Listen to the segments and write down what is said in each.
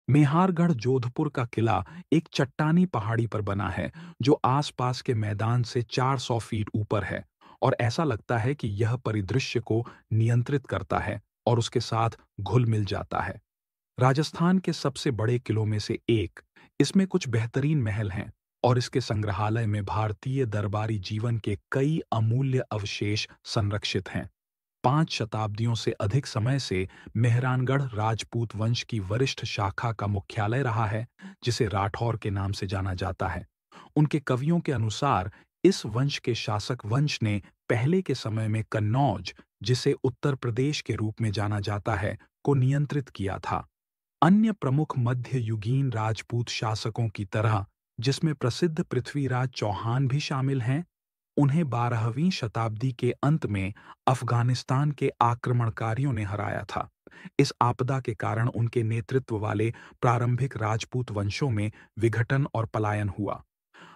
मेहारगढ़ जोधपुर का किला एक चट्टानी पहाड़ी पर बना है जो आसपास के मैदान से 400 फीट ऊपर है और ऐसा लगता है कि यह परिदृश्य को नियंत्रित करता है और उसके साथ घुल मिल जाता है। राजस्थान के सबसे बड़े किलों में से एक, इसमें कुछ बेहतरीन महल हैं और इसके संग्रहालय में भारतीय दरबारी जीवन के कई अमूल्य अवशेष संरक्षित हैं। 5 शताब्दियों से अधिक समय से मेहरानगढ़ राजपूत वंश की वरिष्ठ शाखा का मुख्यालय रहा है, जिसे राठौर के नाम से जाना जाता है। उनके कवियों के अनुसार इस वंश के शासक वंश ने पहले के समय में कन्नौज, जिसे उत्तर प्रदेश के रूप में जाना जाता है, को नियंत्रित किया था। अन्य प्रमुख मध्य युगीन राजपूत शासकों की तरह, जिसमें प्रसिद्ध पृथ्वीराज चौहान भी शामिल हैं, उन्हें 12वीं शताब्दी के अंत में अफगानिस्तान के आक्रमणकारियों ने हराया था। इस आपदा के कारण उनके नेतृत्व वाले प्रारंभिक राजपूत वंशों में विघटन और पलायन हुआ।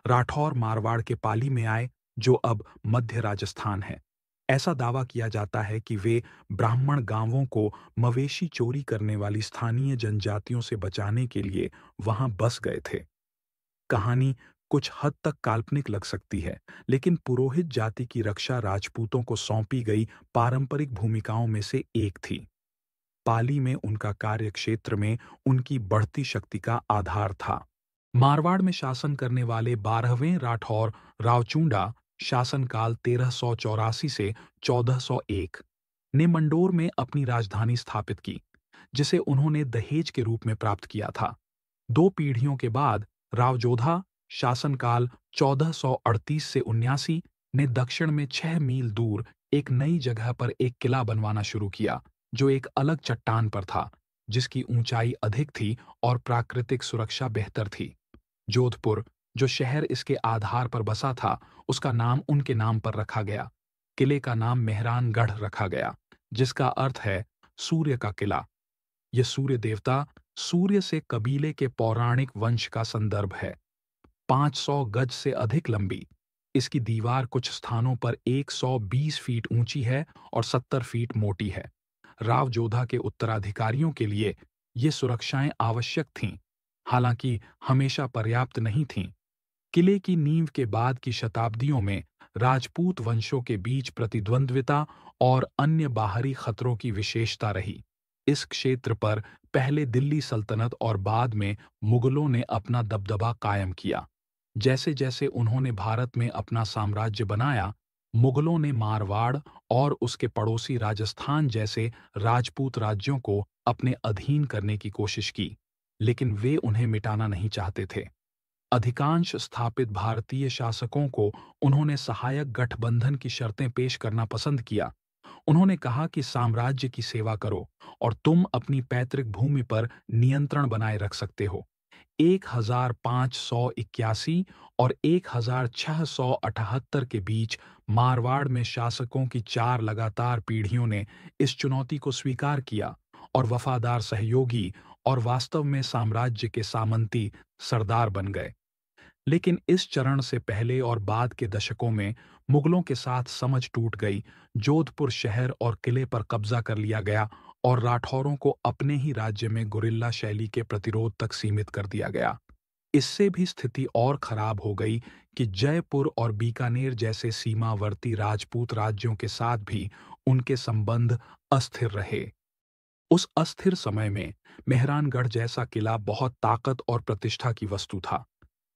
राठौर मारवाड़ के पाली में आए, जो अब मध्य राजस्थान है। ऐसा दावा किया जाता है कि वे ब्राह्मण गांवों को मवेशी चोरी करने वाली स्थानीय जनजातियों से बचाने के लिए वहां बस गए थे। कहानी कुछ हद तक काल्पनिक लग सकती है, लेकिन पुरोहित जाति की रक्षा राजपूतों को सौंपी गई पारंपरिक भूमिकाओं में से एक थी। पाली में उनका कार्यक्षेत्र में उनकी बढ़ती शक्ति का आधार था। मारवाड़ में शासन करने वाले 12वें राठौर रावचूंडा, शासनकाल 1384 से 1401, ने मंडोर में अपनी राजधानी स्थापित की, जिसे उन्होंने दहेज के रूप में प्राप्त किया था। 2 पीढ़ियों के बाद रावजोधा, शासनकाल 1438 से 79, ने दक्षिण में 6 मील दूर एक नई जगह पर एक किला बनवाना शुरू किया, जो एक अलग चट्टान पर था, जिसकी ऊंचाई अधिक थी और प्राकृतिक सुरक्षा बेहतर थी। जोधपुर, जो शहर इसके आधार पर बसा था, उसका नाम उनके नाम पर रखा गया। किले का नाम मेहरानगढ़ रखा गया, जिसका अर्थ है सूर्य का किला। यह सूर्य देवता सूर्य से कबीले के पौराणिक वंश का संदर्भ है। 500 गज से अधिक लंबी इसकी दीवार कुछ स्थानों पर 120 फीट ऊंची है और 70 फीट मोटी है। राव जोधा के उत्तराधिकारियों के लिए ये सुरक्षाएं आवश्यक थीं, हालांकि हमेशा पर्याप्त नहीं थीं। किले की नींव के बाद की शताब्दियों में राजपूत वंशों के बीच प्रतिद्वंद्विता और अन्य बाहरी खतरों की विशेषता रही। इस क्षेत्र पर पहले दिल्ली सल्तनत और बाद में मुगलों ने अपना दबदबा कायम किया। जैसे जैसे उन्होंने भारत में अपना साम्राज्य बनाया, मुगलों ने मारवाड़ और उसके पड़ोसी राजस्थान जैसे राजपूत राज्यों को अपने अधीन करने की कोशिश की, लेकिन वे उन्हें मिटाना नहीं चाहते थे। अधिकांश स्थापित भारतीय शासकों को उन्होंने सहायक गठबंधन की शर्तें पेश करना पसंद किया। उन्होंने कहा कि साम्राज्य की सेवा करो और तुम अपनी पैतृक भूमि पर नियंत्रण बनाए रख सकते हो। 1581 और 1678 के बीच मारवाड़ में शासकों की 4 लगातार पीढ़ियों ने इस चुनौती को स्वीकार किया और वफादार सहयोगी और वास्तव में साम्राज्य के सामंती सरदार बन गए। लेकिन इस चरण से पहले और बाद के दशकों में मुगलों के साथ समझ टूट गई। जोधपुर शहर और किले पर कब्जा कर लिया गया और राठौरों को अपने ही राज्य में गुरिल्ला शैली के प्रतिरोध तक सीमित कर दिया गया। इससे भी स्थिति और खराब हो गई कि जयपुर और बीकानेर जैसे सीमावर्ती राजपूत राज्यों के साथ भी उनके संबंध अस्थिर रहे। उस अस्थिर समय में मेहरानगढ़ जैसा किला बहुत ताकत और प्रतिष्ठा की वस्तु था।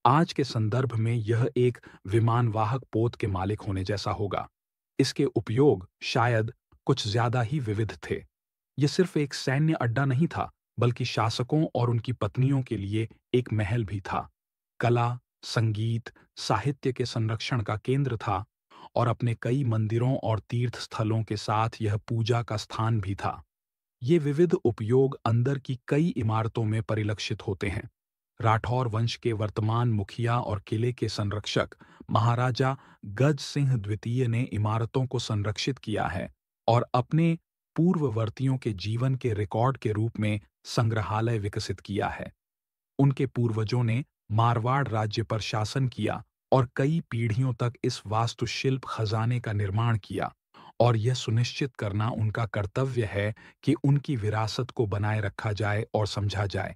आज के संदर्भ में यह एक विमानवाहक पोत के मालिक होने जैसा होगा। इसके उपयोग शायद कुछ ज्यादा ही विविध थे। यह सिर्फ एक सैन्य अड्डा नहीं था, बल्कि शासकों और उनकी पत्नियों के लिए एक महल भी था। कला, संगीत, साहित्य के संरक्षण का केंद्र था और अपने कई मंदिरों और तीर्थ स्थलों के साथ यह पूजा का स्थान भी था। ये विविध उपयोग अंदर की कई इमारतों में परिलक्षित होते हैं। राठौर वंश के वर्तमान मुखिया और किले के संरक्षक महाराजा गज सिंह द्वितीय ने इमारतों को संरक्षित किया है और अपने पूर्ववर्तियों के जीवन के रिकॉर्ड के रूप में संग्रहालय विकसित किया है। उनके पूर्वजों ने मारवाड़ राज्य पर शासन किया और कई पीढ़ियों तक इस वास्तुशिल्प खजाने का निर्माण किया, और यह सुनिश्चित करना उनका कर्तव्य है कि उनकी विरासत को बनाए रखा जाए और समझा जाए।